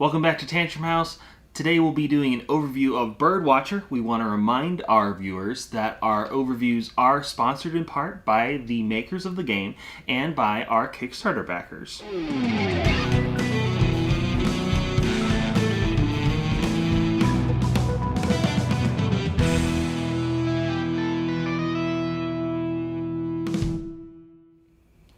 Welcome back to Tantrum House. Today we'll be doing an overview of Birdwatcher. We want to remind our viewers that our overviews are sponsored in part by the makers of the game and by our Kickstarter backers.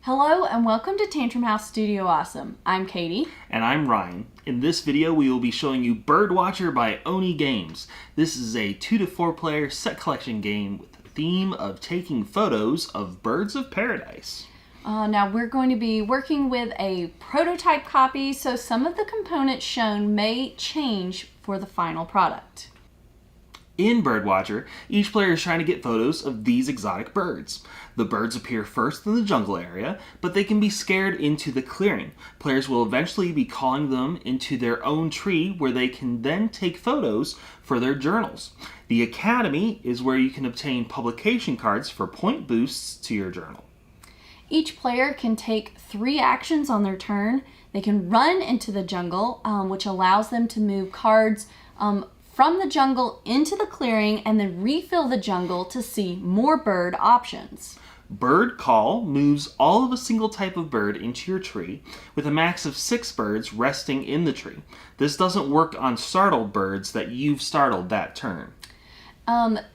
Hello and welcome to Tantrum House Studio Awesome. I'm Katie. And I'm Ryan. In this video we will be showing you Birdwatcher by Oni Games. This is a 2 to 4 player set collection game with the theme of taking photos of birds of paradise. Now we're going to be working with a prototype copy, so some of the components shown may change for the final product. In Birdwatcher, each player is trying to get photos of these exotic birds. The birds appear first in the jungle area, but they can be scared into the clearing. Players will eventually be calling them into their own tree where they can then take photos for their journals. The Academy is where you can obtain publication cards for point boosts to your journal. Each player can take 3 actions on their turn. They can run into the jungle, which allows them to move cards from the jungle into the clearing and then refill the jungle to see more bird options. Bird Call moves all of a single type of bird into your tree with a max of 6 birds resting in the tree. This doesn't work on startled birds that you've startled that turn.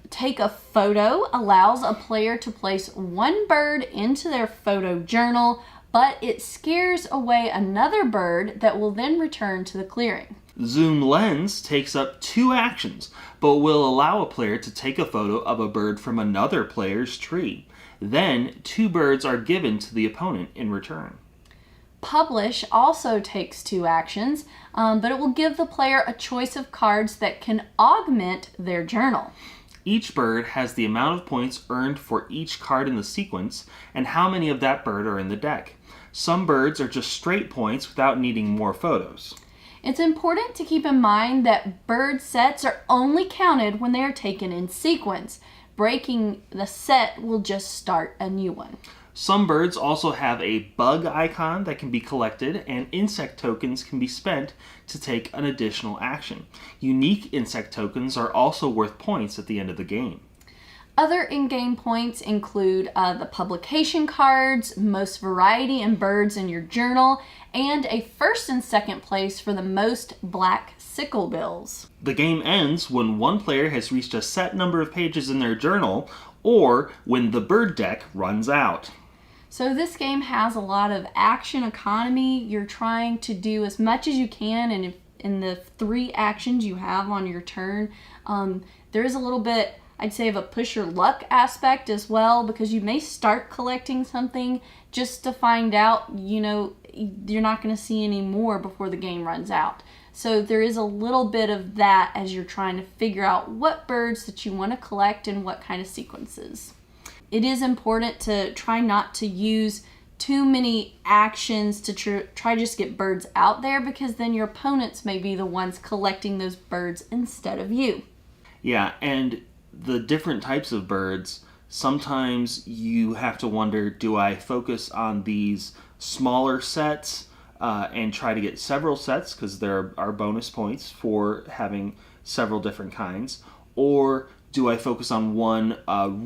Take a photo allows a player to place 1 bird into their photo journal, but it scares away another bird that will then return to the clearing. Zoom Lens takes up 2 actions, but will allow a player to take a photo of a bird from another player's tree. Then, 2 birds are given to the opponent in return. Publish also takes 2 actions, but it will give the player a choice of cards that can augment their journal. Each bird has the amount of points earned for each card in the sequence, and how many of that bird are in the deck. Some birds are just straight points without needing more photos. It's important to keep in mind that bird sets are only counted when they are taken in sequence. Breaking the set will just start a new one. Some birds also have a bug icon that can be collected, and insect tokens can be spent to take an additional action. Unique insect tokens are also worth points at the end of the game. Other in-game points include the publication cards, most variety in birds in your journal, and a first and second place for the most black sicklebills. The game ends when one player has reached a set number of pages in their journal, or when the bird deck runs out. So this game has a lot of action economy. You're trying to do as much as you can, and in the 3 actions you have on your turn, there is a little bit, I'd say, of a push your luck aspect as well, because you may start collecting something just to find out, you're not going to see any more before the game runs out. So there is a little bit of that as you're trying to figure out what birds that you want to collect and what kind of sequences. It is important to try not to use too many actions to try just get birds out there, because then your opponents may be the ones collecting those birds instead of you. Yeah, and the different types of birds, sometimes you have to wonder, do I focus on these smaller sets and try to get several sets, because there are bonus points for having several different kinds, or do I focus on one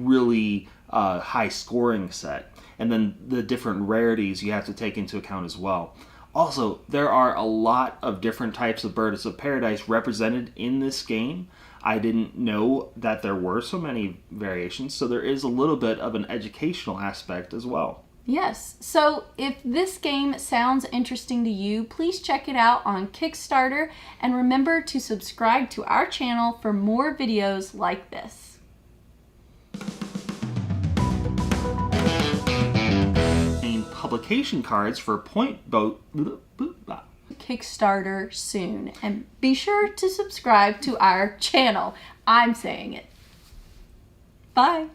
really high scoring set? And then the different rarities you have to take into account as well. Also, there are a lot of different types of birds of paradise represented in this game. I didn't know that there were so many variations, so there is a little bit of an educational aspect as well. Yes, so if this game sounds interesting to you, please check it out on Kickstarter, and remember to subscribe to our channel for more videos like this. Publication cards for point boat Kickstarter soon, and be sure to subscribe to our channel. I'm saying it. Bye.